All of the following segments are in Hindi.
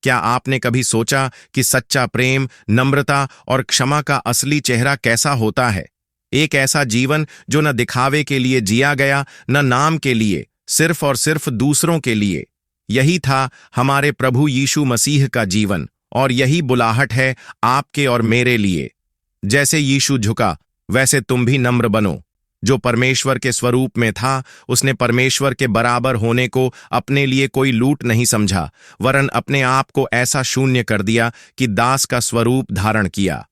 क्या आपने कभी सोचा कि सच्चा प्रेम, नम्रता और क्षमा का असली चेहरा कैसा होता है? एक ऐसा जीवन जो न दिखावे के लिए जिया गया, न नाम के लिए, सिर्फ और सिर्फ दूसरों के लिए। यही था हमारे प्रभु यीशु मसीह का जीवन, और यही बुलाहट है आपके और मेरे लिए। जैसे यीशु झुका, वैसे तुम भी नम्र बनो। जो परमेश्वर के स्वरूप में था, उसने परमेश्वर के बराबर होने को अपने लिए कोई लूट नहीं समझा, वरन अपने आप को ऐसा शून्य कर दिया कि दास का स्वरूप धारण किया।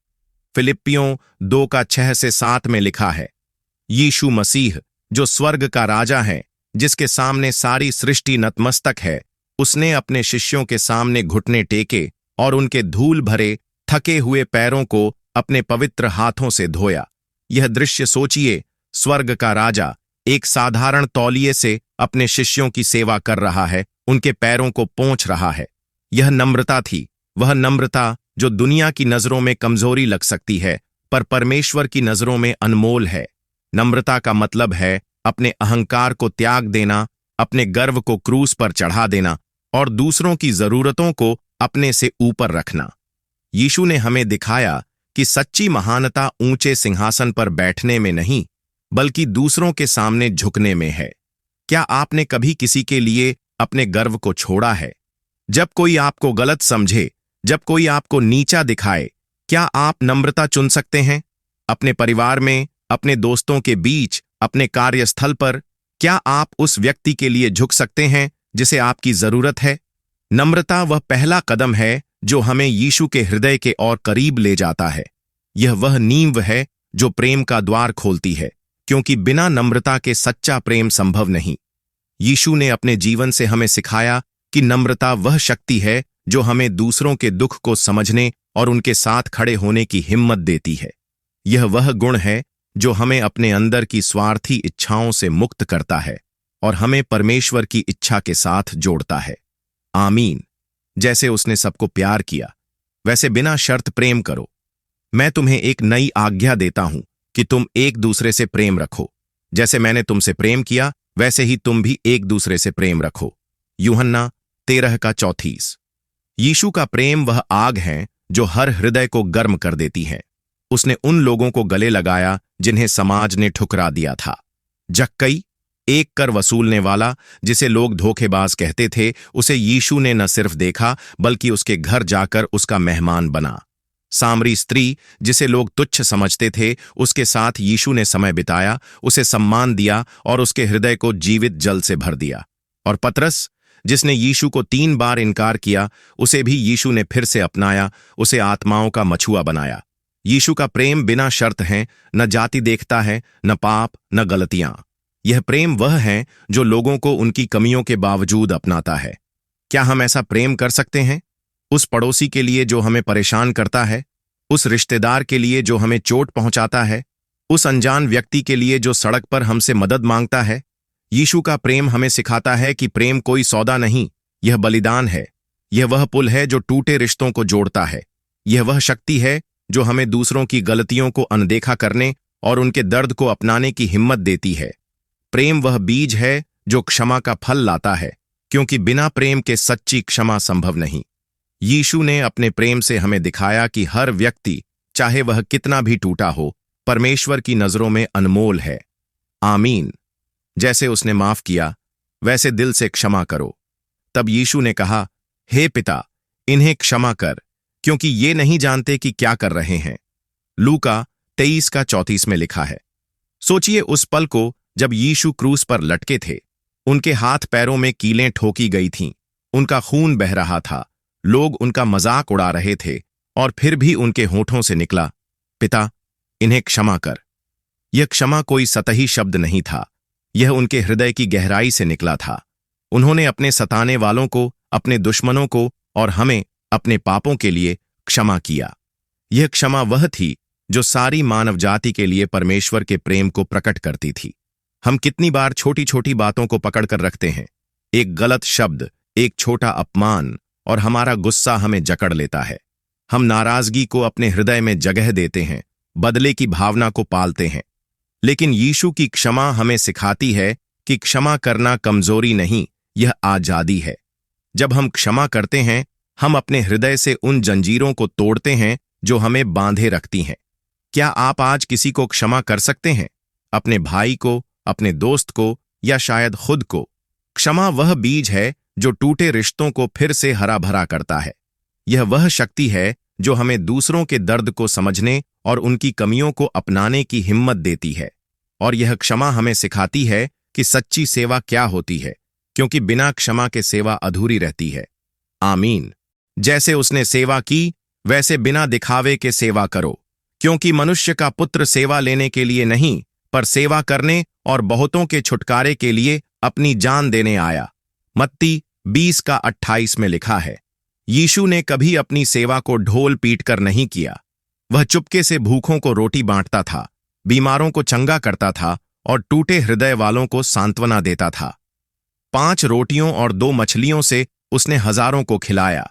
फिलिप्पियों 2:6-7 में लिखा है, यीशु मसीह जो स्वर्ग का राजा है, जिसके सामने सारी सृष्टि नतमस्तक है, उसने अपने शिष्यों के सामने घुटने टेके और उनके धूल भरे थके हुए पैरों को अपने पवित्र हाथों से धोया। यह दृश्य सोचिए, स्वर्ग का राजा एक साधारण तौलिए से अपने शिष्यों की सेवा कर रहा है, उनके पैरों को पोंछ रहा है। यह नम्रता थी, वह नम्रता जो दुनिया की नजरों में कमजोरी लग सकती है, पर परमेश्वर की नजरों में अनमोल है। नम्रता का मतलब है अपने अहंकार को त्याग देना, अपने गर्व को क्रूस पर चढ़ा देना और दूसरों की जरूरतों को अपने से ऊपर रखना। यीशु ने हमें दिखाया कि सच्ची महानता ऊंचे सिंहासन पर बैठने में नहीं, बल्कि दूसरों के सामने झुकने में है। क्या आपने कभी किसी के लिए अपने गर्व को छोड़ा है? जब कोई आपको गलत समझे, जब कोई आपको नीचा दिखाए, क्या आप नम्रता चुन सकते हैं? अपने परिवार में, अपने दोस्तों के बीच, अपने कार्यस्थल पर, क्या आप उस व्यक्ति के लिए झुक सकते हैं जिसे आपकी जरूरत है? नम्रता वह पहला कदम है जो हमें यीशु के हृदय के और करीब ले जाता है। यह वह नींव है जो प्रेम का द्वार खोलती है, क्योंकि बिना नम्रता के सच्चा प्रेम संभव नहीं। यीशु ने अपने जीवन से हमें सिखाया कि नम्रता वह शक्ति है जो हमें दूसरों के दुख को समझने और उनके साथ खड़े होने की हिम्मत देती है। यह वह गुण है जो हमें अपने अंदर की स्वार्थी इच्छाओं से मुक्त करता है और हमें परमेश्वर की इच्छा के साथ जोड़ता है। आमीन। जैसे उसने सबको प्यार किया, वैसे बिना शर्त प्रेम करो। मैं तुम्हें एक नई आज्ञा देता हूं कि तुम एक दूसरे से प्रेम रखो। जैसे मैंने तुमसे प्रेम किया, वैसे ही तुम भी एक दूसरे से प्रेम रखो। यूहन्ना 13:34। यीशु का प्रेम वह आग है जो हर हृदय को गर्म कर देती है। उसने उन लोगों को गले लगाया जिन्हें समाज ने ठुकरा दिया था। जक्कई, एक कर वसूलने वाला जिसे लोग धोखेबाज कहते थे, उसे यीशु ने न सिर्फ देखा बल्कि उसके घर जाकर उसका मेहमान बना। सामरी स्त्री, जिसे लोग तुच्छ समझते थे, उसके साथ यीशु ने समय बिताया, उसे सम्मान दिया और उसके हृदय को जीवित जल से भर दिया। और पतरस, जिसने यीशु को 3 बार इनकार किया, उसे भी यीशु ने फिर से अपनाया, उसे आत्माओं का मछुआ बनाया। यीशु का प्रेम बिना शर्त है, न जाति देखता है, न पाप, न गलतियां। यह प्रेम वह है जो लोगों को उनकी कमियों के बावजूद अपनाता है। क्या हम ऐसा प्रेम कर सकते हैं? उस पड़ोसी के लिए जो हमें परेशान करता है, उस रिश्तेदार के लिए जो हमें चोट पहुंचाता है, उस अनजान व्यक्ति के लिए जो सड़क पर हमसे मदद मांगता है। यीशु का प्रेम हमें सिखाता है कि प्रेम कोई सौदा नहीं, यह बलिदान है। यह वह पुल है जो टूटे रिश्तों को जोड़ता है। यह वह शक्ति है जो हमें दूसरों की गलतियों को अनदेखा करने और उनके दर्द को अपनाने की हिम्मत देती है। प्रेम वह बीज है जो क्षमा का फल लाता है, क्योंकि बिना प्रेम के सच्ची क्षमा संभव नहीं। यीशु ने अपने प्रेम से हमें दिखाया कि हर व्यक्ति, चाहे वह कितना भी टूटा हो, परमेश्वर की नजरों में अनमोल है। आमीन। जैसे उसने माफ किया, वैसे दिल से क्षमा करो। तब यीशु ने कहा, हे पिता, इन्हें क्षमा कर, क्योंकि ये नहीं जानते कि क्या कर रहे हैं। लूका 23:34 में लिखा है। सोचिए उस पल को जब यीशु क्रूस पर लटके थे। उनके हाथ पैरों में कीलें ठोकी गई थीं, उनका खून बह रहा था, लोग उनका मजाक उड़ा रहे थे, और फिर भी उनके होठों से निकला, पिता, इन्हें क्षमा कर। यह क्षमा कोई सतही शब्द नहीं था, यह उनके हृदय की गहराई से निकला था। उन्होंने अपने सताने वालों को, अपने दुश्मनों को और हमें अपने पापों के लिए क्षमा किया। यह क्षमा वह थी जो सारी मानव जाति के लिए परमेश्वर के प्रेम को प्रकट करती थी। हम कितनी बार छोटी छोटी बातों को पकड़ कर रखते हैं। एक गलत शब्द, एक छोटा अपमान, और हमारा गुस्सा हमें जकड़ लेता है। हम नाराजगी को अपने हृदय में जगह देते हैं, बदले की भावना को पालते हैं। लेकिन यीशु की क्षमा हमें सिखाती है कि क्षमा करना कमजोरी नहीं, यह आजादी है। जब हम क्षमा करते हैं हम अपने हृदय से उन जंजीरों को तोड़ते हैं जो हमें बांधे रखती हैं। क्या आप आज किसी को क्षमा कर सकते हैं? अपने भाई को, अपने दोस्त को, या शायद खुद को? क्षमा वह बीज है जो टूटे रिश्तों को फिर से हरा भरा करता है। यह वह शक्ति है जो हमें दूसरों के दर्द को समझने और उनकी कमियों को अपनाने की हिम्मत देती है। और यह क्षमा हमें सिखाती है कि सच्ची सेवा क्या होती है, क्योंकि बिना क्षमा के सेवा अधूरी रहती है। आमीन। जैसे उसने सेवा की, वैसे बिना दिखावे के सेवा करो, क्योंकि मनुष्य का पुत्र सेवा लेने के लिए नहीं, पर सेवा करने और बहुतों के छुटकारे के लिए अपनी जान देने आया। मत्ती 20:28 में लिखा है। यीशु ने कभी अपनी सेवा को ढोल पीट कर नहीं किया। वह चुपके से भूखों को रोटी बांटता था, बीमारों को चंगा करता था और टूटे हृदय वालों को सांत्वना देता था। 5 रोटियों और 2 मछलियों से उसने हजारों को खिलाया,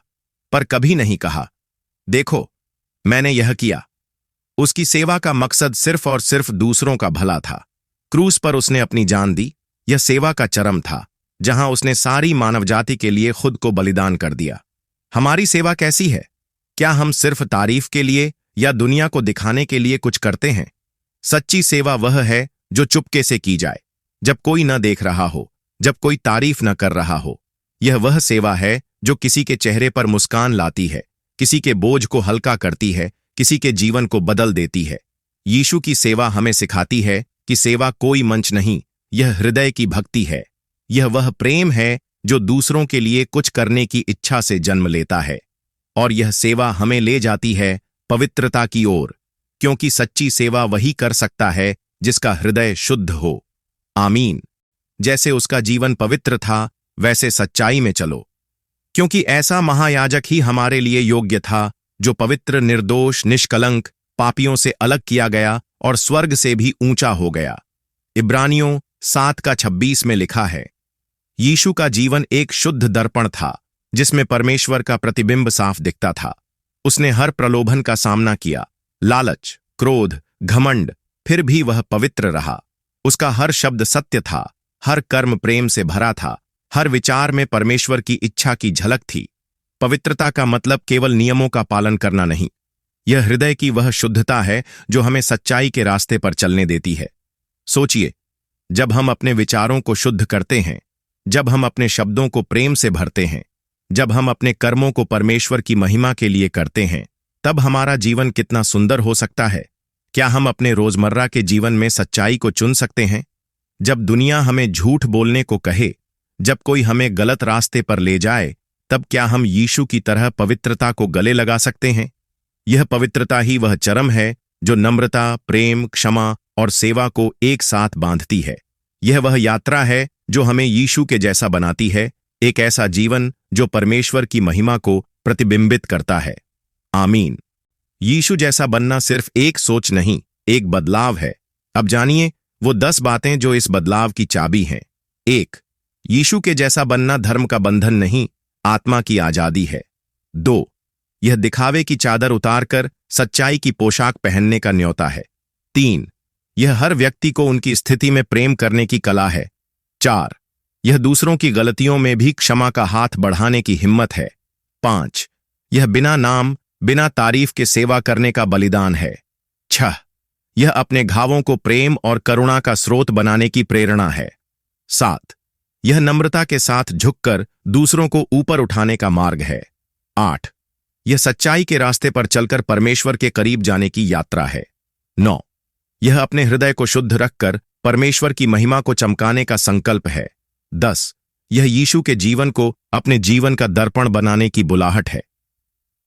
पर कभी नहीं कहा, देखो मैंने यह किया। उसकी सेवा का मकसद सिर्फ और सिर्फ दूसरों का भला था। क्रूस पर उसने अपनी जान दी। यह सेवा का चरम था, जहां उसने सारी मानवजाति के लिए खुद को बलिदान कर दिया। हमारी सेवा कैसी है? क्या हम सिर्फ तारीफ के लिए या दुनिया को दिखाने के लिए कुछ करते हैं? सच्ची सेवा वह है जो चुपके से की जाए, जब कोई न देख रहा हो, जब कोई तारीफ न कर रहा हो। यह वह सेवा है जो किसी के चेहरे पर मुस्कान लाती है, किसी के बोझ को हल्का करती है, किसी के जीवन को बदल देती है। यीशु की सेवा हमें सिखाती है कि सेवा कोई मंच नहीं, यह हृदय की भक्ति है। यह वह प्रेम है जो दूसरों के लिए कुछ करने की इच्छा से जन्म लेता है। और यह सेवा हमें ले जाती है पवित्रता की ओर, क्योंकि सच्ची सेवा वही कर सकता है जिसका हृदय शुद्ध हो। आमीन। जैसे उसका जीवन पवित्र था, वैसे सच्चाई में चलो, क्योंकि ऐसा महायाजक ही हमारे लिए योग्य था, जो पवित्र, निर्दोष, निष्कलंक, पापियों से अलग किया गया और स्वर्ग से भी ऊंचा हो गया। इब्रानियों 7:26 में लिखा है, यीशु का जीवन एक शुद्ध दर्पण था, जिसमें परमेश्वर का प्रतिबिंब साफ दिखता था। उसने हर प्रलोभन का सामना किया, लालच, क्रोध, घमंड, फिर भी वह पवित्र रहा। उसका हर शब्द सत्य था, हर कर्म प्रेम से भरा था, हर विचार में परमेश्वर की इच्छा की झलक थी। पवित्रता का मतलब केवल नियमों का पालन करना नहीं, यह हृदय की वह शुद्धता है जो हमें सच्चाई के रास्ते पर चलने देती है। सोचिए, जब हम अपने विचारों को शुद्ध करते हैं, जब हम अपने शब्दों को प्रेम से भरते हैं, जब हम अपने कर्मों को परमेश्वर की महिमा के लिए करते हैं, तब हमारा जीवन कितना सुंदर हो सकता है। क्या हम अपने रोजमर्रा के जीवन में सच्चाई को चुन सकते हैं? जब दुनिया हमें झूठ बोलने को कहे, जब कोई हमें गलत रास्ते पर ले जाए, तब क्या हम यीशु की तरह पवित्रता को गले लगा सकते हैं? यह पवित्रता ही वह चरम है जो नम्रता, प्रेम, क्षमा और सेवा को एक साथ बांधती है। यह वह यात्रा है जो हमें यीशु के जैसा बनाती है, एक ऐसा जीवन जो परमेश्वर की महिमा को प्रतिबिंबित करता है। आमीन। यीशु जैसा बनना सिर्फ एक सोच नहीं, एक बदलाव है। अब जानिए वो 10 बातें जो इस बदलाव की चाबी हैं। 1. यीशु के जैसा बनना धर्म का बंधन नहीं, आत्मा की आजादी है। 2. यह दिखावे की चादर उतारकर सच्चाई की पोशाक पहनने का न्योता है। 3. यह हर व्यक्ति को उनकी स्थिति में प्रेम करने की कला है। 4. यह दूसरों की गलतियों में भी क्षमा का हाथ बढ़ाने की हिम्मत है। 5. यह बिना नाम, बिना तारीफ के सेवा करने का बलिदान है। 6. यह अपने घावों को प्रेम और करुणा का स्रोत बनाने की प्रेरणा है। 7. यह नम्रता के साथ झुककर दूसरों को ऊपर उठाने का मार्ग है। 8. यह सच्चाई के रास्ते पर चलकर परमेश्वर के करीब जाने की यात्रा है। 9. यह अपने हृदय को शुद्ध रखकर परमेश्वर की महिमा को चमकाने का संकल्प है। 10. यह यीशु के जीवन को अपने जीवन का दर्पण बनाने की बुलाहट है।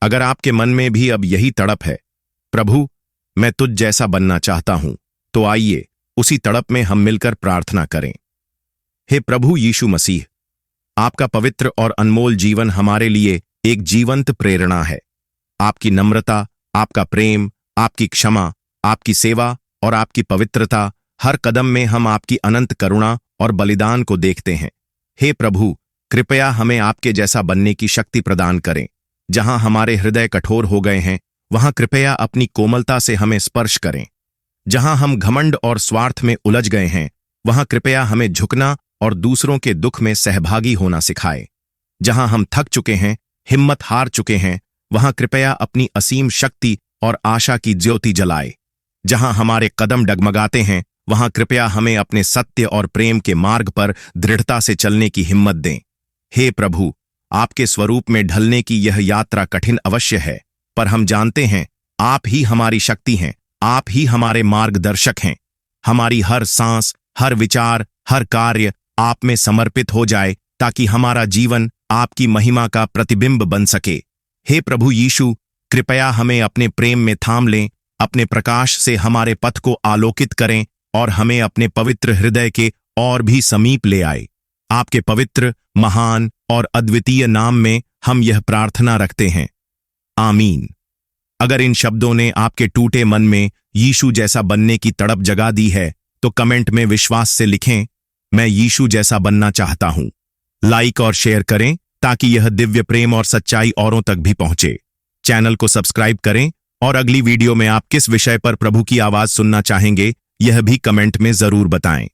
अगर आपके मन में भी अब यही तड़प है, प्रभु मैं तुझ जैसा बनना चाहता हूं, तो आइए उसी तड़प में हम मिलकर प्रार्थना करें। हे प्रभु यीशु मसीह, आपका पवित्र और अनमोल जीवन हमारे लिए एक जीवंत प्रेरणा है। आपकी नम्रता, आपका प्रेम, आपकी क्षमा, आपकी सेवा और आपकी पवित्रता, हर कदम में हम आपकी अनंत करुणा और बलिदान को देखते हैं। हे प्रभु, कृपया हमें आपके जैसा बनने की शक्ति प्रदान करें। जहां हमारे हृदय कठोर हो गए हैं, वहां कृपया अपनी कोमलता से हमें स्पर्श करें। जहां हम घमंड और स्वार्थ में उलझ गए हैं, वहां कृपया हमें झुकना और दूसरों के दुख में सहभागी होना सिखाएं। जहां हम थक चुके हैं, हिम्मत हार चुके हैं, वहां कृपया अपनी असीम शक्ति और आशा की ज्योति जलाए। जहां हमारे कदम डगमगाते हैं, वहां कृपया हमें अपने सत्य और प्रेम के मार्ग पर दृढ़ता से चलने की हिम्मत दें। हे प्रभु, आपके स्वरूप में ढलने की यह यात्रा कठिन अवश्य है, पर हम जानते हैं आप ही हमारी शक्ति हैं, आप ही हमारे मार्गदर्शक हैं। हमारी हर सांस, हर विचार, हर कार्य आप में समर्पित हो जाए, ताकि हमारा जीवन आपकी महिमा का प्रतिबिंब बन सके। हे प्रभु यीशु, कृपया हमें अपने प्रेम में थाम लें, अपने प्रकाश से हमारे पथ को आलोकित करें और हमें अपने पवित्र हृदय के और भी समीप ले आए। आपके पवित्र, महान और अद्वितीय नाम में हम यह प्रार्थना रखते हैं, आमीन। अगर इन शब्दों ने आपके टूटे मन में यीशु जैसा बनने की तड़प जगा दी है, तो कमेंट में विश्वास से लिखें, मैं यीशु जैसा बनना चाहता हूं। लाइक और शेयर करें ताकि यह दिव्य प्रेम और सच्चाई औरों तक भी पहुंचे। चैनल को सब्सक्राइब करें और अगली वीडियो में आप किस विषय पर प्रभु की आवाज सुनना चाहेंगे, यह भी कमेंट में जरूर बताएं।